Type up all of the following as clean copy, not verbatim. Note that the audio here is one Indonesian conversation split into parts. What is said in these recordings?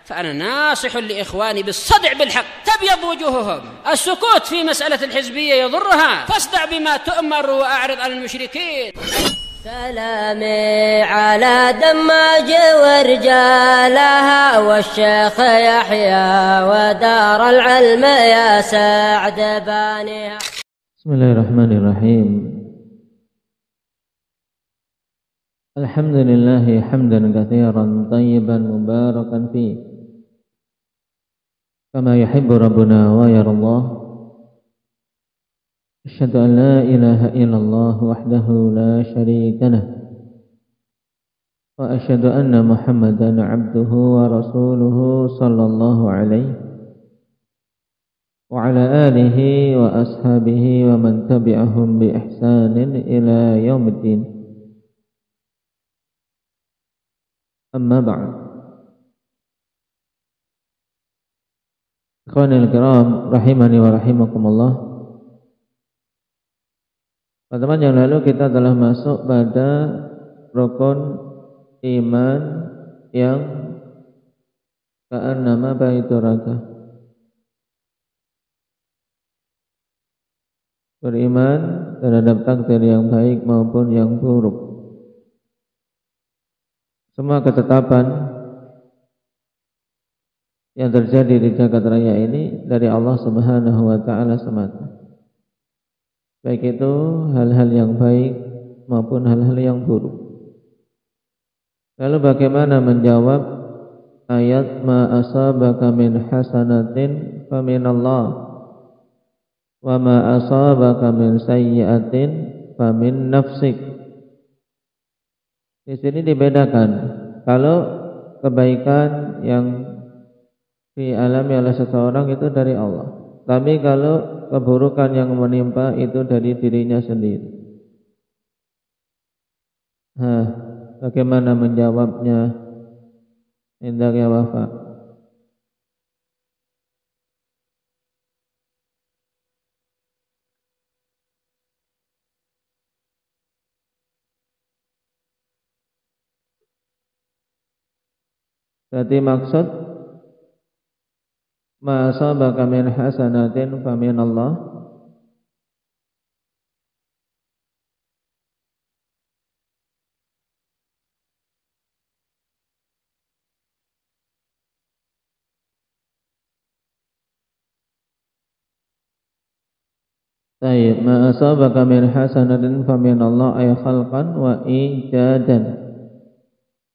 فأنا ناصح لإخواني بالصدع بالحق تبيض وجوههم. السكوت في مسألة الحزبية يضرها، فاصدع بما تؤمر وأعرض عن المشركين. سلامي على دماج ورجالها والشيخ يحيى ودار العلم يا سعد بانيها. بسم الله الرحمن الرحيم. الحمد لله حمدا كثيرا طيبا مباركا فيه كما يحب ربنا ويرضى الله. أشهد أن لا إله إلا الله وحده لا شريك له وأشهد أن محمدا عبده ورسوله صلى الله عليه وعلى آله وأصحابه ومن تبعهم بإحسان إلى يوم الدين. أما بعد، ikhwanil kiram rahimani wa rahimakumullah. Pertemuan yang lalu kita telah masuk pada rukun iman yang ke-6, yaitu raga. Beriman terhadap takdir yang baik maupun yang buruk. Semua ketetapan yang terjadi di jagat raya ini dari Allah Subhanahu wa taala semata. Baik itu hal-hal yang baik maupun hal-hal yang buruk. Lalu bagaimana menjawab ayat ma asabaka min hasanatin faminallah wa ma asabaka min sayyi'atin famin nafsik. Di sini dibedakan, kalau kebaikan yang dialami oleh seseorang itu dari Allah, tapi kalau keburukan yang menimpa itu dari dirinya sendiri. Bagaimana menjawabnya? Indah ya Wafa. Berarti maksud ma asabaka min hasanatin famin Allah, baik, ma asabaka min hasanatin famin Allah ay khalqan wa ijadan.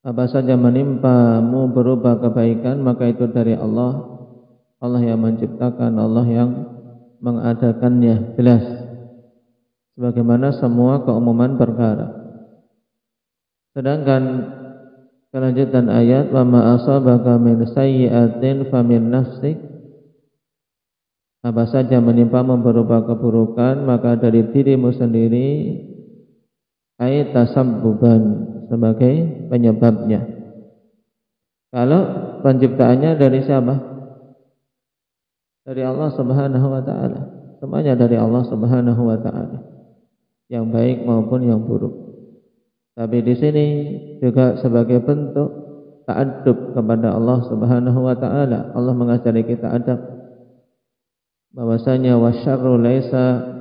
Apa saja menimpamu berupa kebaikan maka itu dari Allah. Allah yang menciptakan, Allah yang mengadakannya, jelas. Sebagaimana semua keumuman perkara. Sedangkan kelanjutan ayat wa ma asabaka min sayyi'atin famin nafsik, apa saja menimpamu berupa keburukan maka dari dirimu sendiri, ay tasabbuban, sebagai penyebabnya. Kalau penciptaannya dari siapa? Dari Allah Subhanahu wa taala. Semuanya dari Allah Subhanahu wa taala, yang baik maupun yang buruk. Tapi di sini juga sebagai bentuk ta'addub kepada Allah Subhanahu wa taala. Allah mengajari kita adab, bahwasanya wasyarru laisa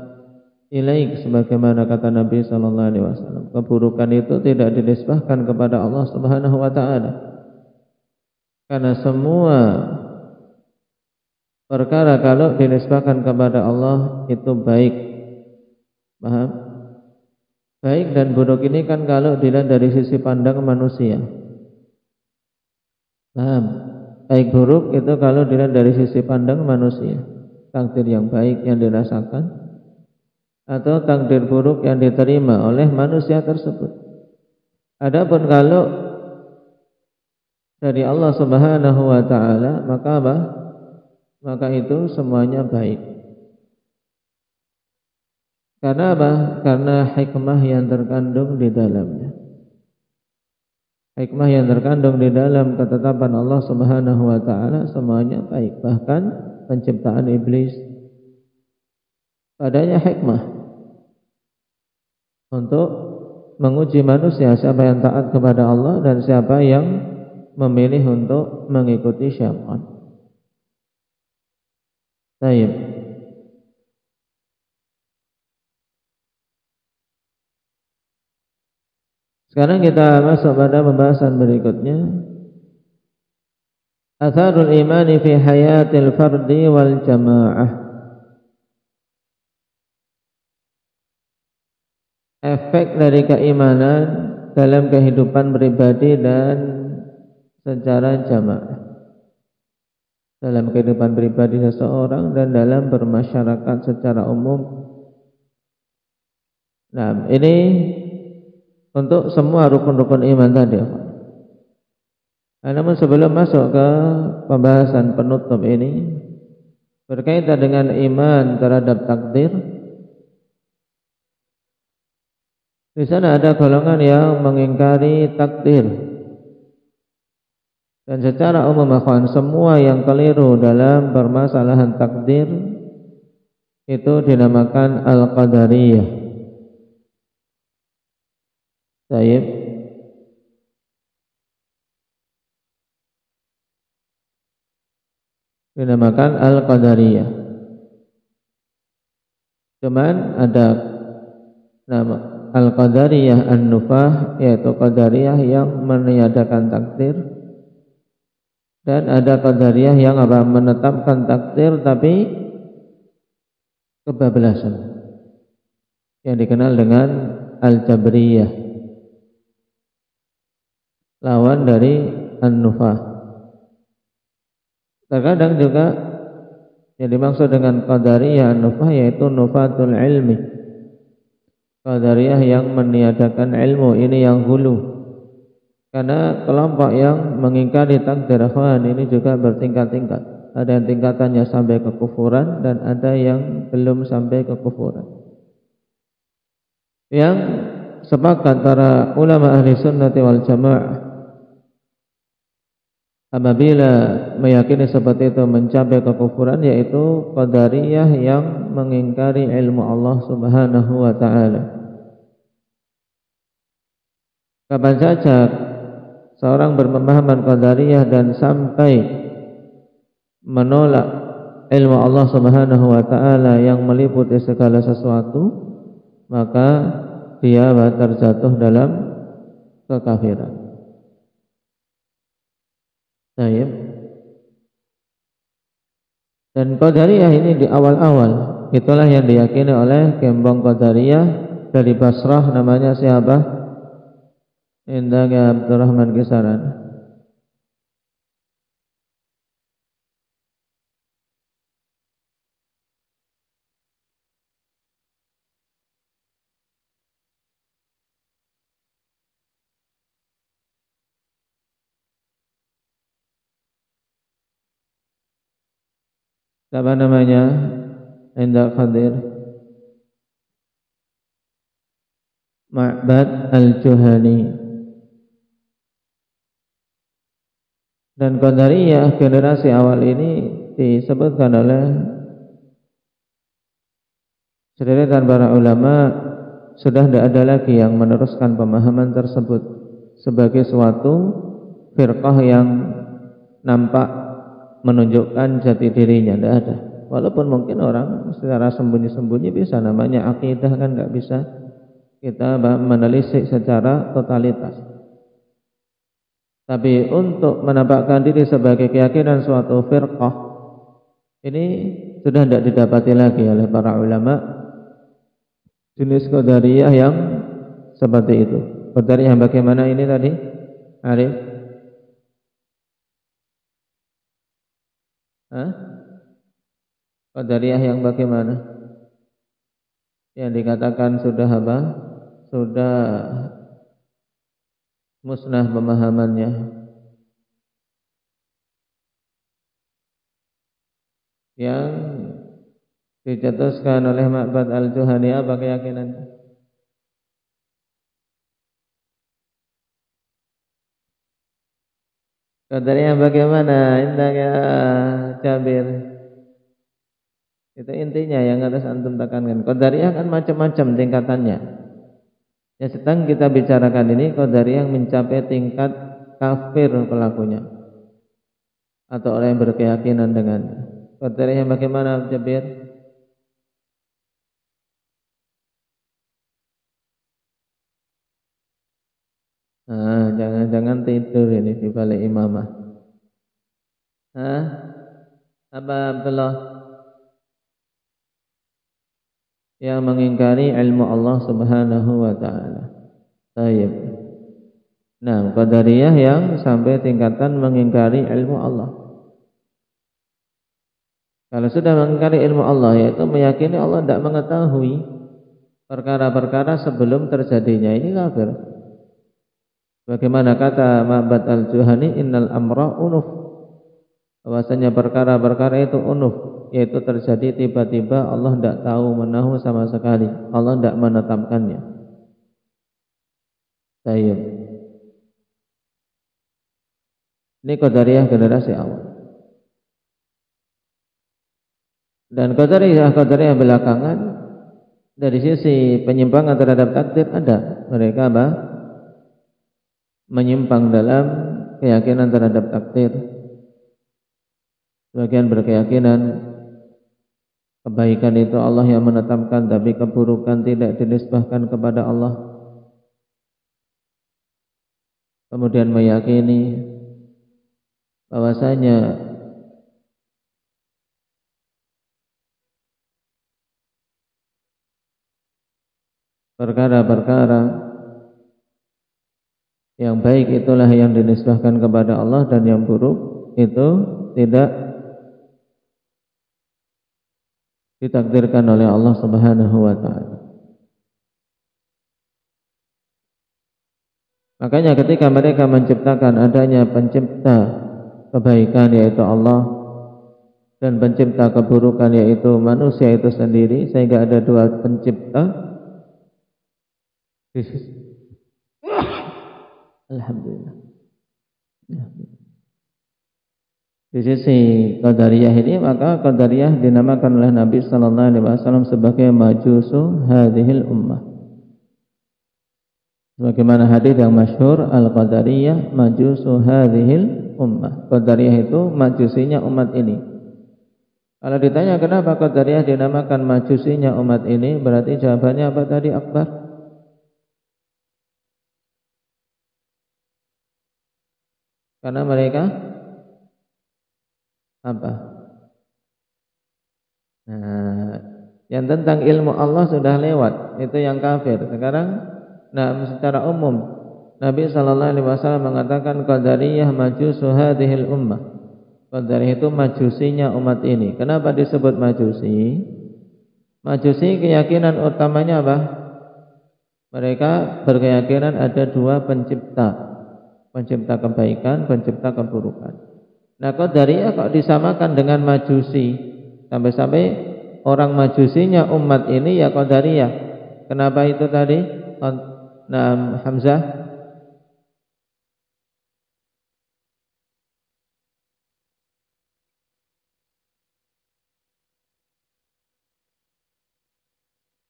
ilaik, sebagaimana kata Nabi sallallahu alaihi wasallam, keburukan itu tidak dinisbahkan kepada Allah Subhanahu wa taala. Karena semua perkara kalau dinisbahkan kepada Allah itu baik. Paham? Baik dan buruk ini kan kalau dilihat dari sisi pandang manusia. Paham? Baik buruk itu kalau dilihat dari sisi pandang manusia. Takdir yang baik yang dirasakan atau takdir buruk yang diterima oleh manusia tersebut. Adapun kalau dari Allah Subhanahu wa taala, maka apa? Maka itu semuanya baik. Karena apa? Karena hikmah yang terkandung di dalamnya. Hikmah yang terkandung di dalam ketetapan Allah Subhanahu wa taala semuanya baik. Bahkan penciptaan iblis padanya hikmah untuk menguji manusia, siapa yang taat kepada Allah dan siapa yang memilih untuk mengikuti syaitan. Baik. Sekarang kita masuk pada pembahasan berikutnya. Atharul imani fi hayatil fardi wal jamaah. Efek dari keimanan dalam kehidupan pribadi dan secara jamaah. Dalam kehidupan pribadi seseorang dan dalam bermasyarakat secara umum. Nah, ini untuk semua rukun-rukun iman tadi. Namun sebelum masuk ke pembahasan penutup ini berkaitan dengan iman terhadap takdir, di sana ada golongan yang mengingkari takdir. Dan secara umum semua yang keliru dalam permasalahan takdir itu dinamakan al-qadariyah. Baik. Dinamakan al-qadariyah. Cuman ada nama al-qadariyah an-nufah, yaitu qadariyah yang meniadakan takdir, dan ada qadariyah yang menetapkan takdir tapi kebablasan, yang dikenal dengan al-jabriyah, lawan dari an-nufah. Terkadang juga yang dimaksud dengan qadariyah an-nufah yaitu nufatul ilmi, qadariyah yang meniadakan ilmu. Ini yang hulu, karena kelompok yang mengingkari takdir ini juga bertingkat-tingkat. Ada yang tingkatannya sampai kekufuran dan ada yang belum sampai kekufuran. Yang sepakat para ulama ahli sunnati wal jamaah, apabila meyakini seperti itu mencapai kekufuran, yaitu qadariyah yang mengingkari ilmu Allah Subhanahu wa ta'ala. Kapan saja seorang berpemahaman qadariyah dan sampai menolak ilmu Allah Subhanahu wa ta'ala yang meliputi segala sesuatu, maka dia terjatuh dalam kekafiran. Baik. Dan qadariyah ini di awal-awal itulah yang diyakini oleh gembong qadariyah dari Basrah, namanya siapa? Indah Abdurrahman Kisaran. Apa namanya? Indah Khadir Ma'bad al-Juhani. Dan qadariyah generasi awal ini disebutkan oleh sederet para ulama, sudah tidak ada lagi yang meneruskan pemahaman tersebut sebagai suatu firqah yang nampak menunjukkan jati dirinya. Tidak ada. Walaupun mungkin orang secara sembunyi-sembunyi bisa, namanya akidah kan, nggak bisa kita menelisik secara totalitas. Tapi untuk menampakkan diri sebagai keyakinan suatu firqah, ini sudah tidak didapati lagi oleh para ulama jenis qadariyah yang seperti itu. Qadariyah yang bagaimana ini tadi, Arif? Qadariyah yang bagaimana? Yang dikatakan sudah apa? Sudah musnah pemahamannya. Yang dicetuskan oleh Ma'bad al-Juhani, apa keyakinan? Qadariyah bagaimana? Indah ya Jabir. Itu intinya yang harus antum tekankan. Qadariyah kan macam-macam tingkatannya. Yang sedang kita bicarakan ini qadariyah yang mencapai tingkat kafir pelakunya atau orang yang berkeyakinan dengannya. Qadariyah bagaimana, Jabir? Jangan tidur ini di balik imamah. Apa Abdullah? Yang mengingkari ilmu Allah Subhanahu wa taala. Baik. Nah, Qadariyah yang sampai tingkatan mengingkari ilmu Allah. Kalau sudah mengingkari ilmu Allah, yaitu meyakini Allah tidak mengetahui perkara-perkara sebelum terjadinya, ini kafir. Bagaimana kata Ma'bad al-Juhani, innal amra unuf, bahwasanya perkara-perkara itu unuf, yaitu terjadi tiba-tiba, Allah tidak tahu menahu sama sekali, Allah tidak menetapkannya. Baik. Ini Qadariyah generasi awal. Dan Qadariyah belakangan dari sisi penyimpangan terhadap takdir ada. Mereka menyimpang dalam keyakinan terhadap takdir. Sebagian berkeyakinan kebaikan itu Allah yang menetapkan, tapi keburukan tidak dinisbahkan kepada Allah. Kemudian meyakini bahwasanya perkara-perkara yang baik itulah yang dinisbahkan kepada Allah, dan yang buruk itu tidak ditakdirkan oleh Allah Subhanahu wa taala. Makanya ketika mereka menciptakan adanya pencipta kebaikan yaitu Allah dan pencipta keburukan yaitu manusia itu sendiri, sehingga ada dua pencipta. Alhamdulillah. Di sisi Qadariyah ini, maka Qadariyah dinamakan oleh Nabi sallallahu alaihi wasallam sebagai majusu hadhil ummah. Sebagaimana hadis yang masyhur, al-Qadariyah majusu hadhil ummah. Qadariyah itu majusinya umat ini. Kalau ditanya kenapa Qadariyah dinamakan majusinya umat ini, berarti jawabannya apa tadi, Akbar? Karena mereka apa? Nah, yang tentang ilmu Allah sudah lewat, itu yang kafir. Sekarang, secara umum Nabi sallallahu alaihi wasallam mengatakan Qadariyah majusu hadhil ummah. Qadariyah itu majusinya umat ini. Kenapa disebut majusi? Majusi keyakinan utamanya apa? Mereka berkeyakinan ada dua pencipta. Pencipta kebaikan, pencipta keburukan. Nah, Qadariyah kok disamakan dengan majusi? Sampai-sampai orang majusinya umat ini ya Qadariyah. Kenapa itu tadi? Hamzah.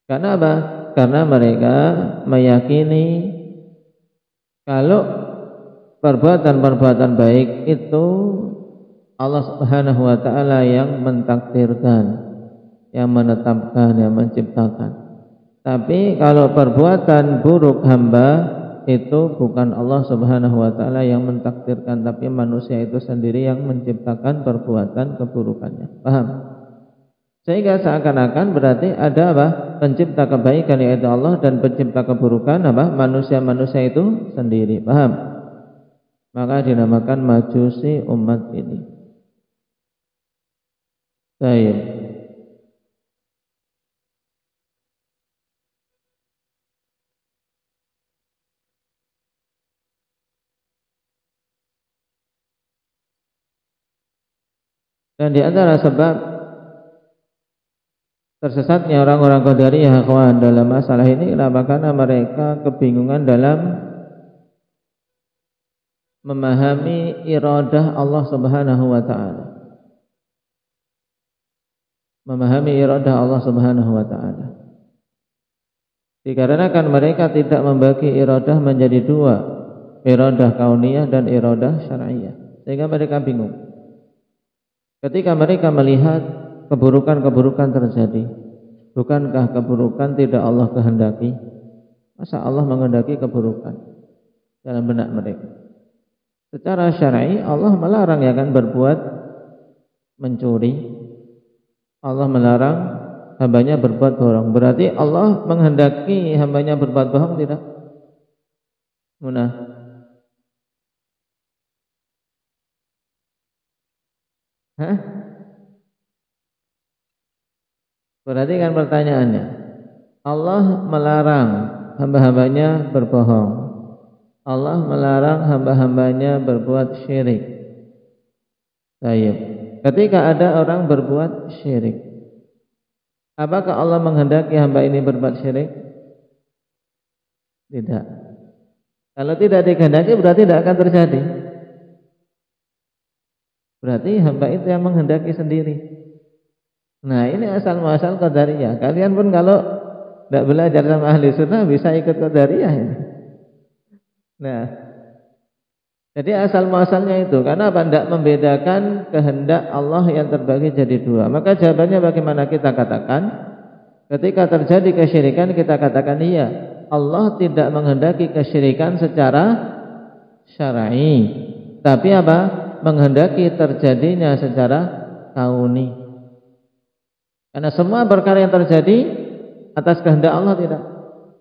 Karena apa? Karena mereka meyakini kalau perbuatan-perbuatan baik itu Allah Subhanahu wa taala yang mentakdirkan, yang menetapkan, yang menciptakan. Tapi kalau perbuatan buruk hamba itu bukan Allah Subhanahu wa taala yang mentakdirkan, tapi manusia itu sendiri yang menciptakan perbuatan keburukannya. Paham? Sehingga seakan-akan berarti ada apa? Pencipta kebaikan yaitu Allah, dan pencipta keburukan apa? Manusia-manusia itu sendiri. Paham? Maka dinamakan majusi umat ini. Baik. Dan di antara sebab tersesatnya orang-orang Qadariyah akhwan dalam masalah ini, kenapa? Karena mereka kebingungan dalam memahami iradah Allah Subhanahu wa taala. Memahami iradah Allah Subhanahu wa taala. Dikarenakan mereka tidak membagi iradah menjadi dua, iradah kauniyah dan iradah syar'iyah. Sehingga mereka bingung. Ketika mereka melihat keburukan-keburukan terjadi, bukankah keburukan tidak Allah kehendaki? Masa Allah menghendaki keburukan dalam benak mereka? Secara syar'i Allah melarang ya kan berbuat mencuri. Allah melarang hambanya berbuat bohong. Berarti Allah menghendaki hambanya berbuat bohong tidak? Munah. Hah? Perhatikan pertanyaannya. Allah melarang hamba-hambanya berbohong. Allah melarang hamba-hambanya berbuat syirik. Baik. Ketika ada orang berbuat syirik, apakah Allah menghendaki hamba ini berbuat syirik? Tidak. Kalau tidak dikehendaki berarti tidak akan terjadi. Berarti hamba itu yang menghendaki sendiri. Nah, ini asal muasal qadariyah. Kalian pun kalau tidak belajar sama ahli sunnah bisa ikut qadariyah ini. Nah, jadi asal muasalnya itu. Karena apa? Tidak membedakan kehendak Allah yang terbagi jadi dua. Maka jawabannya bagaimana kita katakan? Ketika terjadi kesyirikan kita katakan iya. Allah tidak menghendaki kesyirikan secara syar'i. Tapi apa? Menghendaki terjadinya secara kauni. Karena semua perkara yang terjadi atas kehendak Allah tidak?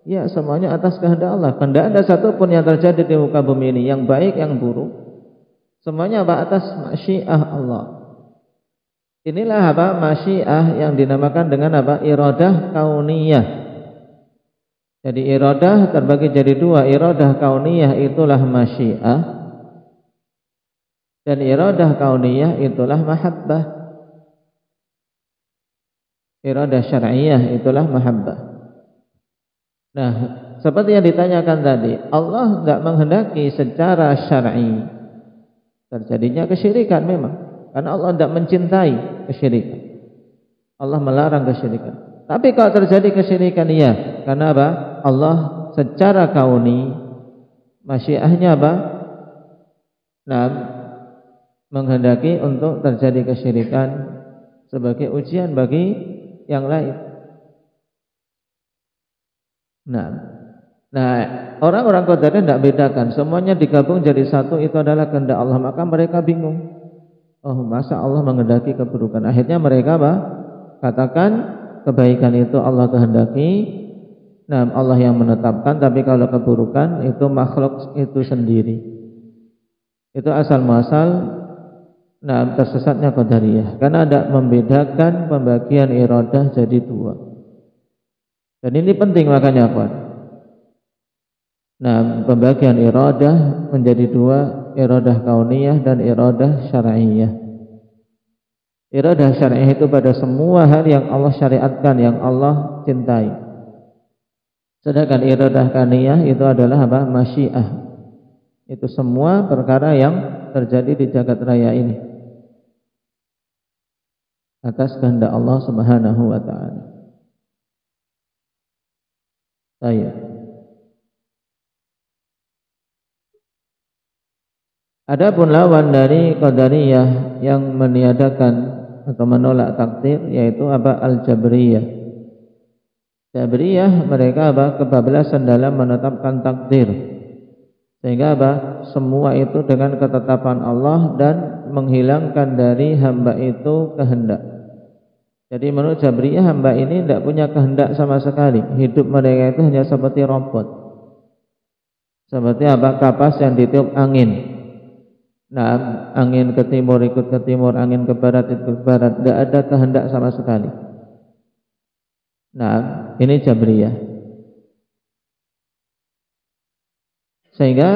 Ya, semuanya atas kehendak Allah. Tidak ada satupun yang terjadi di muka bumi ini, yang baik, yang buruk, semuanya apa? Atas masyiah Allah. Inilah apa? Masyiah yang dinamakan dengan apa? Iradah kauniyah. Jadi iradah terbagi jadi dua. Iradah kauniyah itulah masyiah, dan iradah kauniyah itulah mahabbah. Iradah syar'iyah itulah mahabbah. Nah, seperti yang ditanyakan tadi, Allah tidak menghendaki secara syar'i terjadinya kesyirikan memang, karena Allah tidak mencintai kesyirikan. Allah melarang kesyirikan. Tapi kalau terjadi kesyirikan iya, karena apa? Allah secara kauni masyiahnya apa? Nah, menghendaki untuk terjadi kesyirikan sebagai ujian bagi yang lain. Nah, orang-orang qadariyah tidak bedakan, semuanya digabung jadi satu, itu adalah kehendak Allah. Maka mereka bingung. Oh, masa Allah menghendaki keburukan? Akhirnya mereka apa? Katakan kebaikan itu Allah kehendaki. Nah, Allah yang menetapkan, tapi kalau keburukan itu makhluk itu sendiri. Itu asal muasal tersesatnya qadariyah, karena ada membedakan pembagian iradah jadi dua. Dan ini penting makanya Pak. Nah, pembagian iradah menjadi dua, iradah kauniyah dan iradah syar'iyah. Iradah syar'iyah itu pada semua hal yang Allah syariatkan, yang Allah cintai. Sedangkan iradah kauniyah itu adalah apa? Masyiah. Itu semua perkara yang terjadi di jagat raya ini atas kehendak Allah Subhanahu wa taala. Adapun lawan dari qadariyah yang meniadakan atau menolak takdir yaitu apa? Al-Jabriyah. Jabriyah mereka apa? Kebablasan dalam menetapkan takdir. Sehingga apa? Semua itu dengan ketetapan Allah dan menghilangkan dari hamba itu kehendak. Jadi menurut Jabriyah hamba ini tidak punya kehendak sama sekali. Hidup mereka itu hanya seperti robot. Seperti apa? Kapas yang ditiup angin. Nah, angin ke timur ikut ke timur, angin ke barat ikut ke barat. Tidak ada kehendak sama sekali. Nah, ini Jabriyah. Sehingga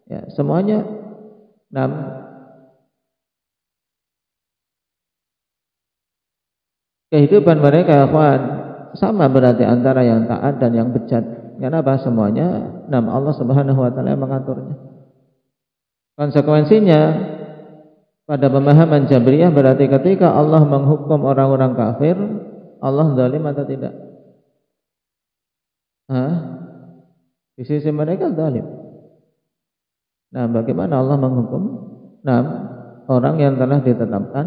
ya, semuanya kehidupan mereka sama berarti antara yang taat dan yang bejat. Kenapa? Semuanya Allah Subhanahu wa taala yang mengaturnya. Konsekuensinya pada pemahaman Jabriyah berarti ketika Allah menghukum orang-orang kafir, Allah zalim atau tidak? Di sisi mereka zalim. Nah, bagaimana Allah menghukum? Nah, orang yang telah ditetapkan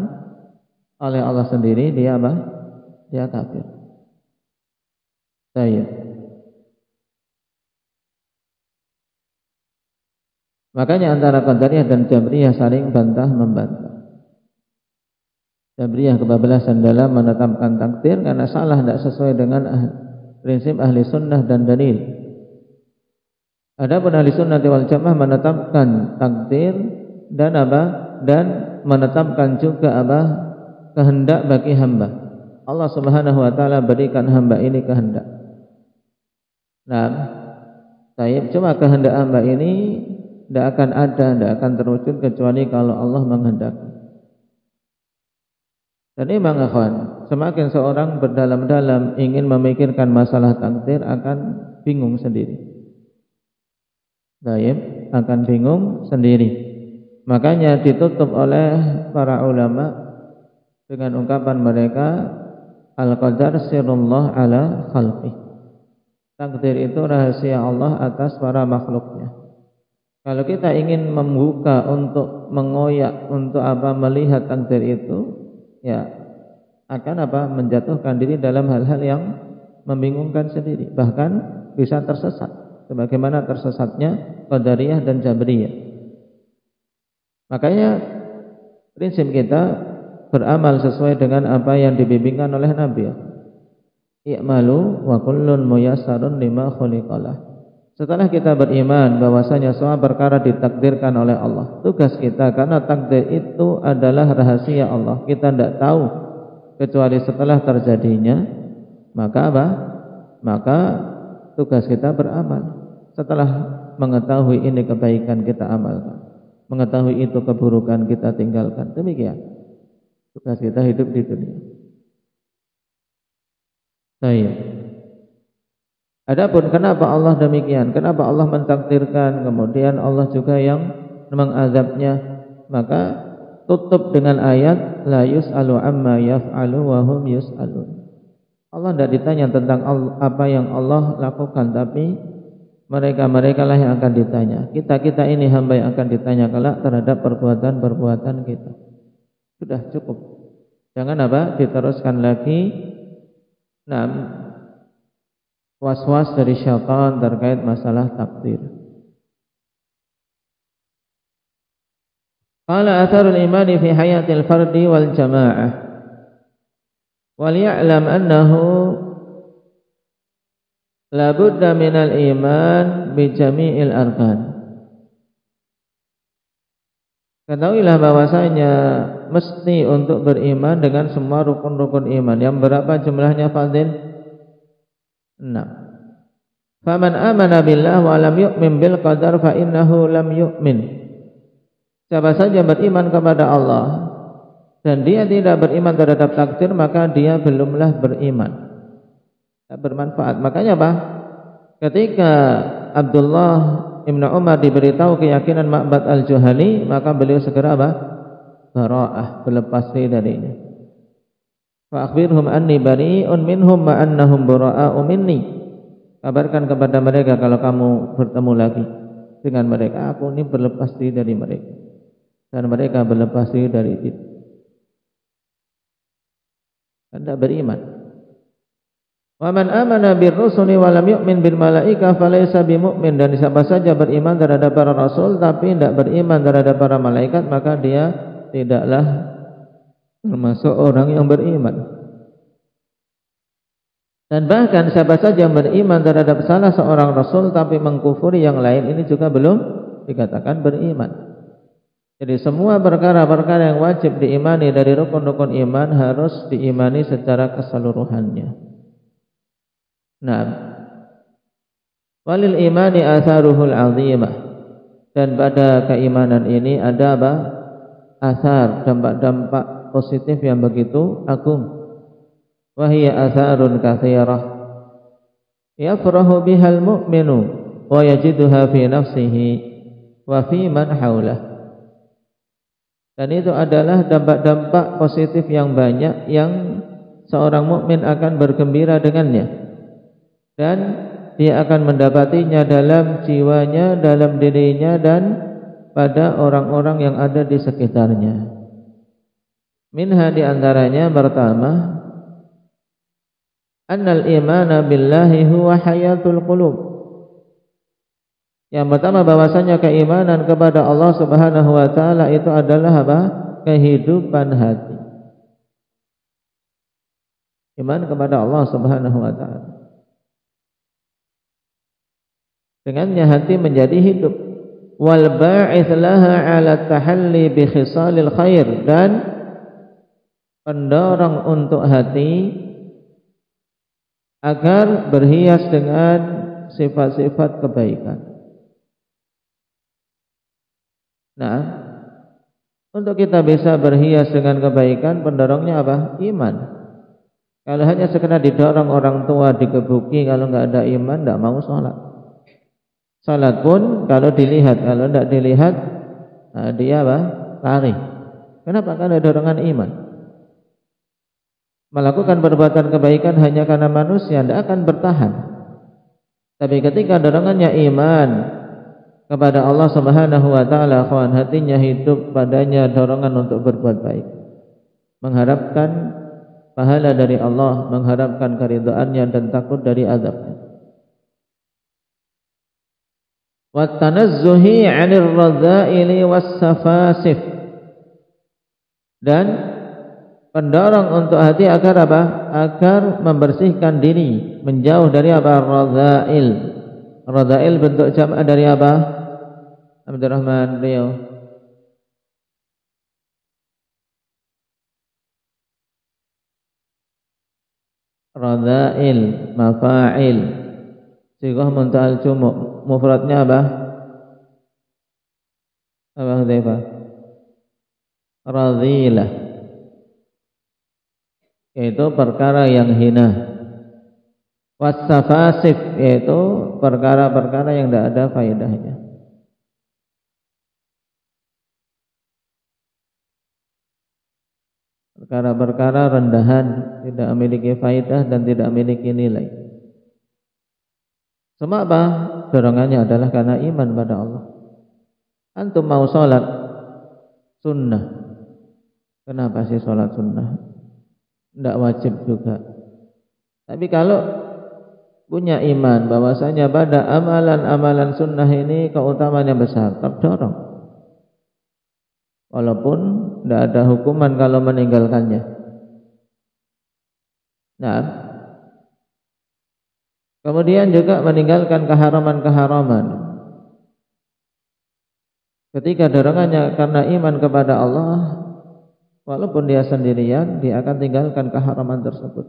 oleh Allah sendiri dia apa? Dia kafir. Baik. Makanya antara Qadariyah dan Jabriyah saling bantah-membantah. Jabriyah kebablasan dalam menetapkan takdir karena salah, tidak sesuai dengan prinsip ahli sunnah dan dalil. Adapun ahli sunnah wal jamaah menetapkan takdir dan apa? Dan menetapkan juga apa? Kehendak bagi hamba. Allah Subhanahu wa taala berikan hamba ini kehendak. Nah, cuma kehendak hamba ini tidak akan ada, tidak akan terwujud kecuali kalau Allah menghendaki. Dan memang akhwan, semakin seorang berdalam-dalam ingin memikirkan masalah takdir akan bingung sendiri. Baik, akan bingung sendiri. Makanya ditutup oleh para ulama dengan ungkapan mereka, al-qadar sirrullah ala khalqih. Takdir itu rahasia Allah atas para makhluknya. Kalau kita ingin membuka untuk mengoyak, untuk apa melihat takdir itu, ya akan apa menjatuhkan diri dalam hal-hal yang membingungkan sendiri, bahkan bisa tersesat sebagaimana tersesatnya Qadariyah dan Jabriyah. Makanya prinsip kita beramal sesuai dengan apa yang dibimbingkan oleh Nabi. I'malu wa kullun muyassarun lima khuliqalah. Setelah kita beriman bahwasanya semua perkara ditakdirkan oleh Allah, tugas kita, karena takdir itu adalah rahasia Allah, kita tidak tahu kecuali setelah terjadinya, maka apa? Maka tugas kita beramal. Setelah mengetahui ini kebaikan kita amalkan, mengetahui itu keburukan kita tinggalkan. Demikian tugas kita hidup di dunia. Baik. Adapun kenapa Allah demikian? Kenapa Allah mentakdirkan kemudian Allah juga yang mengazabnya? Maka tutup dengan ayat la yus'alu amma yaf'alu wa hum yus'alun. Allah tidak ditanya tentang apa yang Allah lakukan, tapi mereka lah yang akan ditanya. Kita ini hamba yang akan ditanya kelak terhadap perbuatan-perbuatan kita. Sudah cukup. Jangan apa? Diteruskan lagi. Nah, was-was dari syaitan terkait masalah takdir. Qala atharul imani fi hayatil fardi wal jamaah wal ya'lam annahu la budda minal iman bi jami'il arkan. Ketahuilah bahwasanya mesti untuk beriman dengan semua rukun-rukun iman. Yang berapa jumlahnya Fadil? 6. Faman amana billah wa lam yu'min bil qadar fa innahu lam yu'min. Siapa saja beriman kepada Allah dan dia tidak beriman terhadap takdir, maka dia belumlah beriman. Tak bermanfaat. Makanya apa? Ketika Abdullah Ibn Umar diberitahu keyakinan Ma'bad al-Juhani, maka beliau segera apa? Bara'ah, berlepas diri darinya. Fa akhbirhum anni bari'un minhum ma annahum bara'u minni. Kabarkan kepada mereka kalau kamu bertemu lagi dengan mereka, aku ini berlepas diri dari mereka dan mereka berlepas diri dari itu. Anda beriman. Wa man amana bir rusuli wa lam yu'min bil malaika falaysa bimumin. Dan siapa saja beriman terhadap para rasul tapi tidak beriman terhadap para malaikat, maka dia tidaklah termasuk orang yang beriman. Dan bahkan siapa saja yang beriman terhadap salah seorang rasul tapi mengkufuri yang lain, ini juga belum dikatakan beriman. Jadi semua perkara-perkara yang wajib diimani dari rukun-rukun iman harus diimani secara keseluruhannya. Nah, walil imani atharuhul azimah. Dan pada keimanan ini ada apa? Athar, dampak-dampak positif yang begitu agung. Wahiyya atharun katsirah yafrahu bihal mu'minu wa yajiduha fi nafsihi wa fi man haulah. Dan itu adalah dampak-dampak positif yang banyak yang seorang mukmin akan bergembira dengannya, dan dia akan mendapatinya dalam jiwanya, dalam dirinya, dan pada orang-orang yang ada di sekitarnya. Minha di antaranya pertama, annal imana billahi huwa hayatul qulub. Yang pertama bahwasanya keimanan kepada Allah Subhanahu wa taala itu adalah apa? Kehidupan hati. Iman kepada Allah Subhanahu wa taala. Dengannya hati menjadi hidup. Wal ba'its laha 'ala tahalli bi khisalil khair, dan pendorong untuk hati agar berhias dengan sifat-sifat kebaikan. Nah, untuk kita bisa berhias dengan kebaikan, pendorongnya apa? Iman. Kalau hanya sekedar didorong orang tua, dikebuki, kalau nggak ada iman, nggak mau sholat. Sholat pun kalau dilihat, kalau nggak dilihat, nah dia apa? Lari. Kenapa? Karena dorongan iman. Melakukan perbuatan kebaikan hanya karena manusia tidak akan bertahan. Tapi ketika dorongannya iman kepada Allah Subhanahu wa taala, hatinya hidup padanya dorongan untuk berbuat baik, mengharapkan pahala dari Allah, mengharapkan keridhaannya dan takut dari azabnya. Wa tanazzuhi 'anil radha'ili was-safasif, dan pendorong untuk hati agar apa? Agar membersihkan diri, menjauh dari apa? Radha'il. Radha'il bentuk jamak dari apa? Abdurrahman Rio. Radha'il, mafa'il. Sighah muntahal jumu'. Mufradnya apa? Apa Hudzaifah? Radhilah, yaitu perkara yang hina. Wasafasif, yaitu perkara-perkara yang tidak ada faedahnya. Perkara-perkara rendahan, tidak memiliki faedah dan tidak memiliki nilai. Semua apa? Dorongannya adalah karena iman pada Allah. Antum mau sholat sunnah, kenapa sih sholat sunnah? Tidak wajib juga. Tapi kalau punya iman bahwasanya pada amalan-amalan sunnah ini keutamaannya besar, terdorong. Walaupun tidak ada hukuman kalau meninggalkannya. Nah, kemudian juga meninggalkan keharaman-keharaman. Ketika dorongannya karena iman kepada Allah, walaupun dia sendirian, dia akan tinggalkan keharaman tersebut.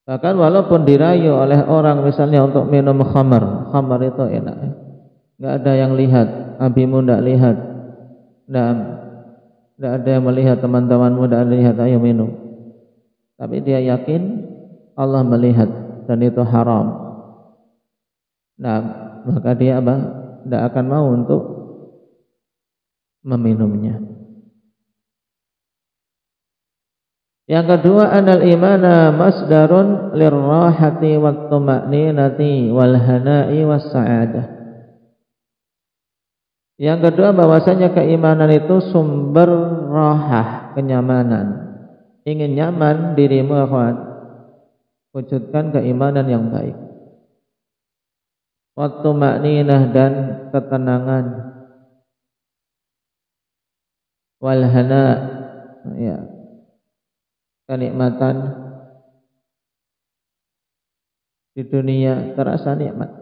Bahkan walaupun dirayu oleh orang misalnya untuk minum khamar, khamar itu enak, nggak ada yang lihat, abimu nggak lihat, nggak ada yang melihat, teman-temanmu nggak lihat, ayo minum. Tapi dia yakin Allah melihat dan itu haram. Nah, maka dia apa? Nggak akan mau untuk meminumnya. Yang kedua, anal imana masdarun lirrahati wat tuma'ninati wal hana'i was sa'adah. Yang kedua, bahwasanya keimanan itu sumber rahah, kenyamanan. Ingin nyaman dirimu, akhwat, wujudkan keimanan yang baik. Wat tuma'ninah, dan ketenangan. Wal hana', ya, kenikmatan di dunia, terasa nikmat.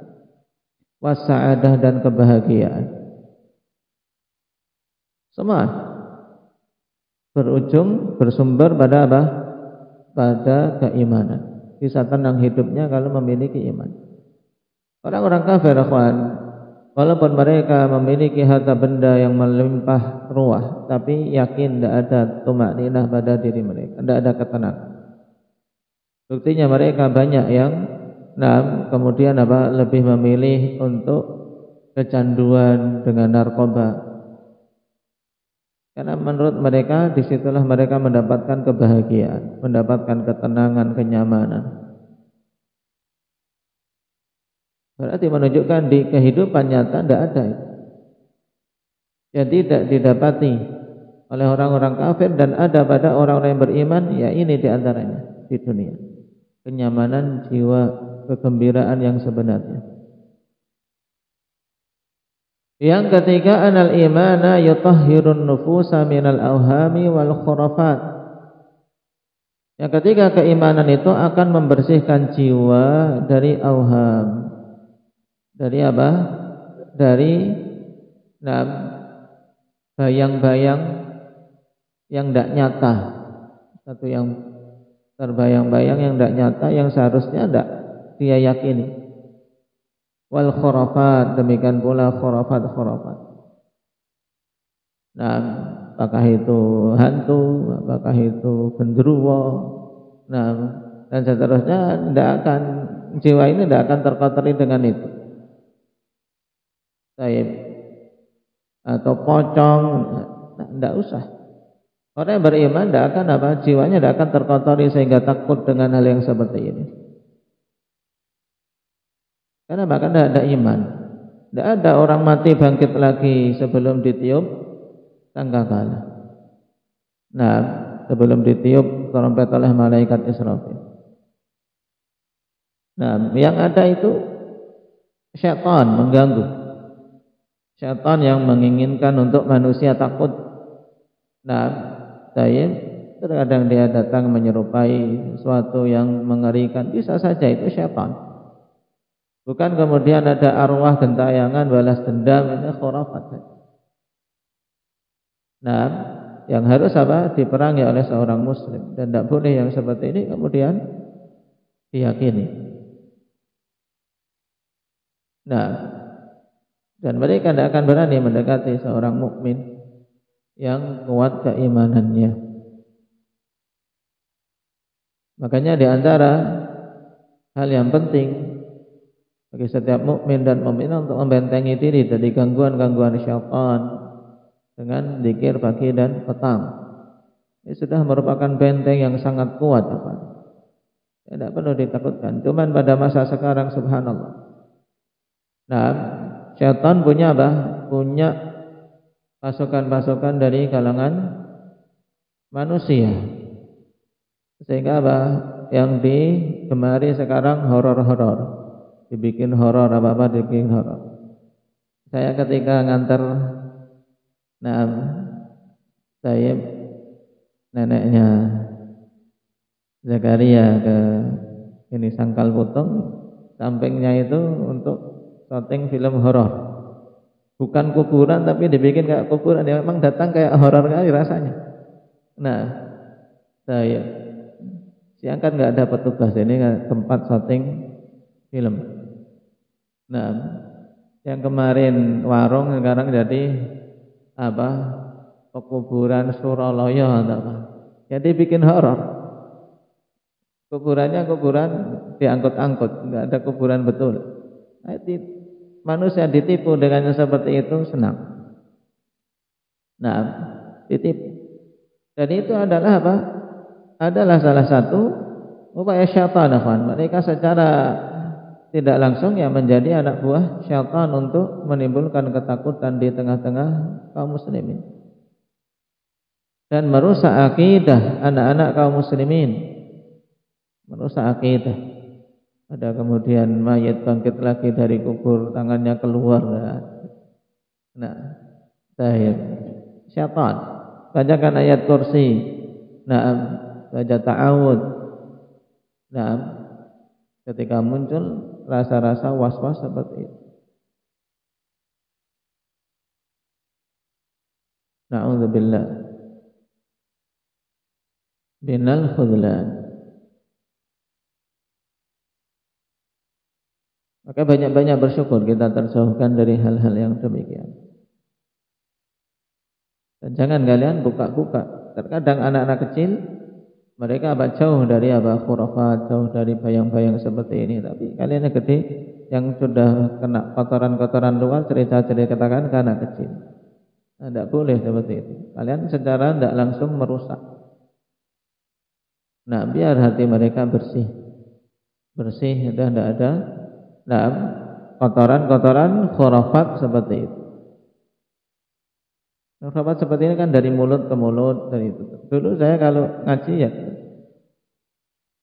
Wasa'adah, dan kebahagiaan. Semua berujung, bersumber pada apa? Pada keimanan. Bisa tenang hidupnya kalau memiliki iman. Orang-orang kafir, akhwan, walaupun mereka memiliki harta benda yang melimpah ruah, tapi yakin tidak ada tumakninah pada diri mereka, tidak ada ketenangan. Buktinya mereka banyak yang kemudian apa? Lebih memilih untuk kecanduan dengan narkoba. Karena menurut mereka disitulah mereka mendapatkan kebahagiaan, mendapatkan ketenangan, kenyamanan. Berarti menunjukkan di kehidupan nyata tidak ada itu. yang tidak didapati oleh orang-orang kafir dan ada pada orang-orang yang beriman, ya ini diantaranya di dunia, kenyamanan jiwa, kegembiraan yang sebenarnya. Yang ketiga, anal imana yutahhirun nufusa minal awhami wal khurafat. Yang ketiga, keimanan itu akan membersihkan jiwa dari awham. Dari apa? Dari bayang-bayang yang tidak nyata. Satu yang terbayang-bayang yang tidak nyata, yang seharusnya tidak dia yakini. Wal khurafat, demikian pula khurafat. Nah, apakah itu hantu, apakah itu genderuwo, nah, dan seterusnya, tidak akan, jiwa ini tidak akan terkotori dengan itu. Atau pocong, tidak usah. Orang yang beriman tidak akan jiwanya tidak akan terkotori sehingga takut dengan hal yang seperti ini. Karena bahkan tidak ada iman. Tidak ada orang mati bangkit lagi sebelum ditiup sangkakala. Nah, sebelum ditiup trompet oleh malaikat Israfil. Nah, yang ada itu syaitan mengganggu. Syaitan yang menginginkan untuk manusia takut. Nah, terkadang dia datang menyerupai sesuatu yang mengerikan. Bisa saja itu syaitan. Bukan kemudian ada arwah gentayangan balas dendam, ini khurafat. Nah, yang harus diperangi oleh seorang muslim, dan tidak boleh yang seperti ini kemudian diyakini. Nah, dan mereka tidak akan berani mendekati seorang mukmin yang kuat keimanannya. Makanya di antara hal yang penting bagi setiap mukmin dan mukminah untuk membentengi diri dari gangguan-gangguan syaitan dengan zikir pagi dan petang. Ini sudah merupakan benteng yang sangat kuat, tidak perlu ditakutkan. Cuman pada masa sekarang, subhanallah. Nah, syaitan punya punya pasukan-pasukan dari kalangan manusia. Sehingga yang digemari sekarang horor-horor. Dibikin horor, apa-apa dibikin horor. Saya ketika nganter saya neneknya Zakaria ke ini Sangkal Putung, sampingnya itu untuk syuting film horor. Bukan kuburan tapi dibikin kayak kuburan, ya memang datang kayak horor kali rasanya. Nah, saya siang kan nggak ada petugas, ini tempat syuting film. Nah, yang kemarin warung sekarang jadi pekuburan Suralaya, jadi bikin horor. Kuburannya kuburan diangkut-angkut, nggak ada kuburan betul. Manusia ditipu dengan yang seperti itu senang. Nah, ditipu. Dan itu adalah Adalah salah satu upaya syaitan, mereka secara tidak langsung menjadi anak buah syaitan untuk menimbulkan ketakutan di tengah-tengah kaum muslimin dan merusak akidah anak-anak kaum muslimin, merusak akidah. Ada kemudian mayat bangkit lagi dari kubur, tangannya keluar. Nah, syaitan. Bacakan ayat kursi. Baca ta'awud. Ketika muncul rasa-rasa was-was seperti itu. Na'udzubillah minal khudlan. Maka banyak-banyak bersyukur kita terjauhkan dari hal-hal yang demikian. Dan jangan kalian buka-buka. Terkadang anak-anak kecil mereka jauh dari khurafat, jauh dari bayang-bayang seperti ini. Tapi kalian yang gede, yang sudah kena kotoran-kotoran luar, cerita-cerita katakan ke anak kecil. Tidak boleh seperti itu. Kalian secara tidak langsung merusak. Nah, biar hati mereka bersih, sudah tidak ada kotoran-kotoran khurafat seperti itu. Khurafat seperti ini kan dari mulut ke mulut, dari itu. Dulu saya kalau ngaji ya,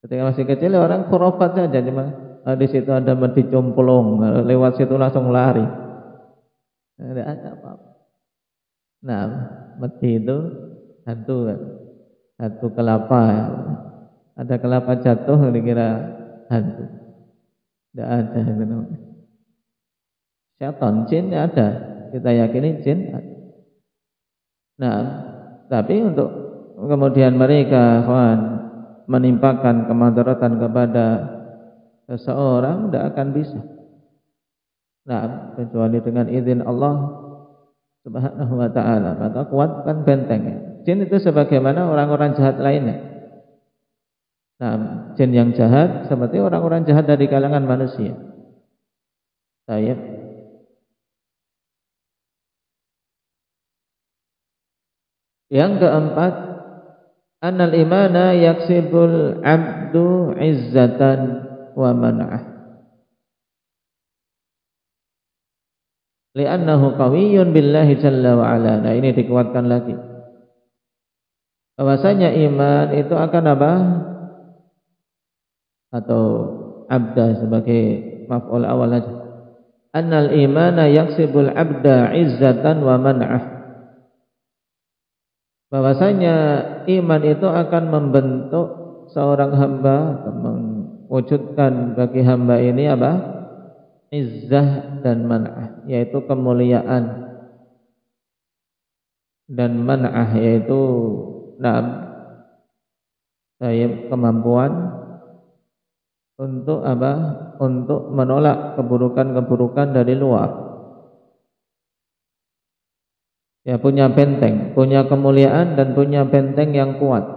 ketika masih kecil orang khurafat saja, cuma di situ ada medi complong, lewat situ langsung lari. Tidak ada apa-apa. Nah, medi itu hantu kan, hantu kelapa. Ada kelapa jatuh dikira hantu. Tidak ada itu namanya. Syaitan, jin ada. Kita yakini jin ada. Nah, tapi untuk kemudian mereka menimpakan kemadaratan kepada seseorang tidak akan bisa. Nah, kecuali dengan izin Allah Subhanahu wa ta'ala. Maka kuatkan bentengnya. Jin itu sebagaimana orang-orang jahat lainnya. Nah, jin yang jahat seperti orang-orang jahat dari kalangan manusia. Baik. Yang keempat, annal imana yaksibul abdu izzatan wa man'ah. Li'annahu qawiyyun billahi jalla wa ala. Nah, ini dikuatkan lagi. Bahwasanya iman itu akan apa? Atau abda sebagai maf'ul awal aja. Annal imana yaksibul abda izzatan wa man'ah. Bahwasanya iman itu akan membentuk seorang hamba, mewujudkan bagi hamba ini apa? Izzah dan man'ah, yaitu kemuliaan, dan man'ah yaitu kemampuan untuk apa? Untuk menolak keburukan-keburukan dari luar. Ya, punya benteng, punya kemuliaan dan punya benteng yang kuat.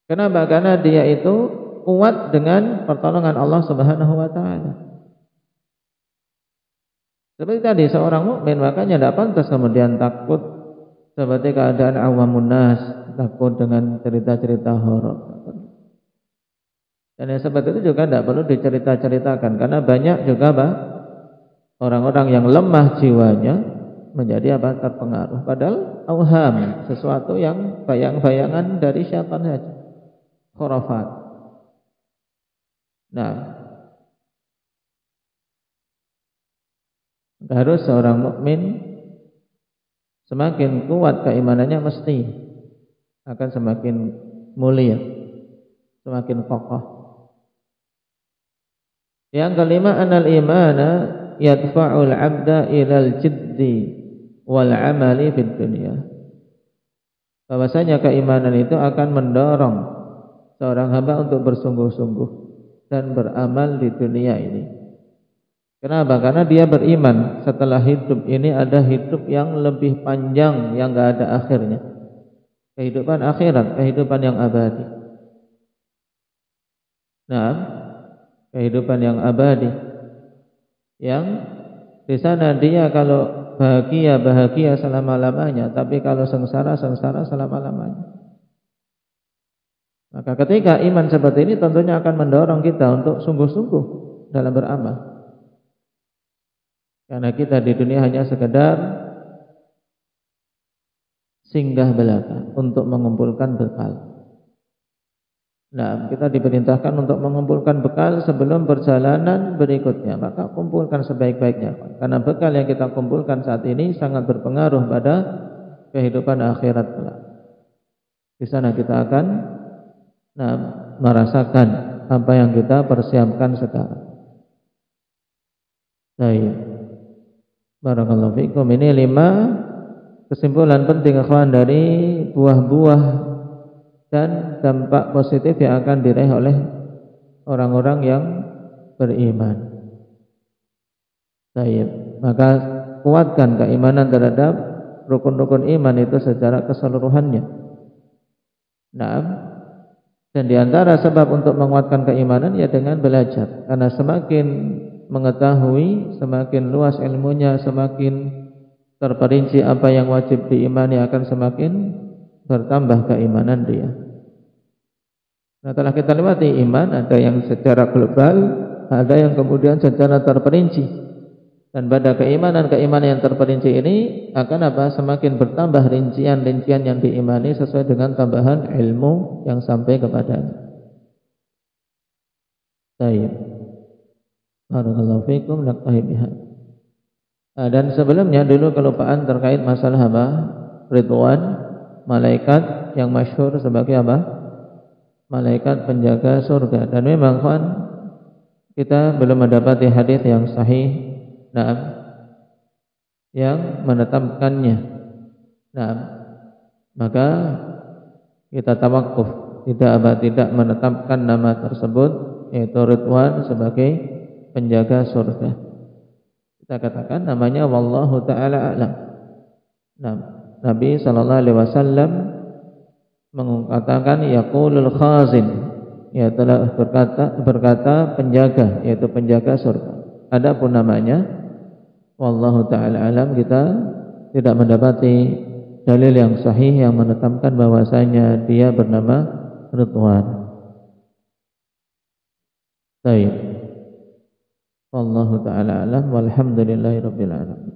Kenapa? Karena dia itu kuat dengan pertolongan Allah Subhanahu wa ta'ala. Seperti tadi seorang mukmin, makanya tidak pantas kemudian takut seperti keadaan awamun nas, takut dengan cerita-cerita horor. Dan yang seperti itu juga tidak perlu dicerita-ceritakan, karena banyak juga orang-orang yang lemah jiwanya menjadi apa? Terpengaruh. Padahal auham, sesuatu yang bayang-bayangan dari syaitan saja, khurafat. Nah, harus seorang mukmin semakin kuat keimanannya mesti akan semakin mulia, semakin kokoh. Yang kelima, anal imana yadfa'ul 'abda ilal jiddi wal 'amali fid dunya. Bahwasanya keimanan itu akan mendorong seorang hamba untuk bersungguh-sungguh dan beramal di dunia ini. Kenapa? Karena dia beriman setelah hidup ini ada hidup yang lebih panjang, yang enggak ada akhirnya. Kehidupan akhirat, kehidupan yang abadi. Nah, kehidupan yang abadi, yang di sana dia kalau bahagia selama-lamanya, tapi kalau sengsara selama-lamanya. Maka ketika iman seperti ini tentunya akan mendorong kita untuk sungguh-sungguh dalam beramal. Karena kita di dunia hanya sekedar singgah belaka untuk mengumpulkan bekal. Nah, kita diperintahkan untuk mengumpulkan bekal sebelum perjalanan berikutnya. Maka kumpulkan sebaik-baiknya, karena bekal yang kita kumpulkan saat ini sangat berpengaruh pada kehidupan akhirat kelak. Di sana kita akan merasakan apa yang kita persiapkan sekarang. Baik. Barakallahu fikum. Ini 5 kesimpulan penting ikhwan dari buah-buah dan dampak positif yang akan diraih oleh orang-orang yang beriman. Baik, maka kuatkan keimanan terhadap rukun-rukun iman itu secara keseluruhannya. Nah, dan diantara sebab untuk menguatkan keimanan ya dengan belajar. Karena semakin mengetahui, semakin luas ilmunya, semakin terperinci apa yang wajib diimani, akan semakin bertambah keimanan dia. Nah, telah kita lewati iman, ada yang secara global, ada yang kemudian secara terperinci. Dan pada keimanan-keimanan yang terperinci ini akan semakin bertambah rincian-rincian yang diimani sesuai dengan tambahan ilmu yang sampai kepadanya. Baik. Barakallahu fikum, naktahi biha. Dan sebelumnya dulu kelupaan terkait masalah Ridwan, malaikat yang masyhur sebagai malaikat penjaga surga. Dan memang kita belum mendapati hadis yang sahih yang menetapkannya. Maka kita tawakuf, tidak menetapkan nama tersebut, yaitu Ridwan, sebagai penjaga surga. Kita katakan namanya wallahu taala a'lam. Nabi sallallahu alaihi wasallam mengatakan yaqulul khazin, yaitu berkata penjaga, yaitu penjaga surga. Adapun namanya wallahu taala alam, kita tidak mendapati dalil yang sahih yang menetapkan bahwasanya dia bernama Ridwan. Baik. Wallahu taala alam, walhamdulillahirabbil alamin.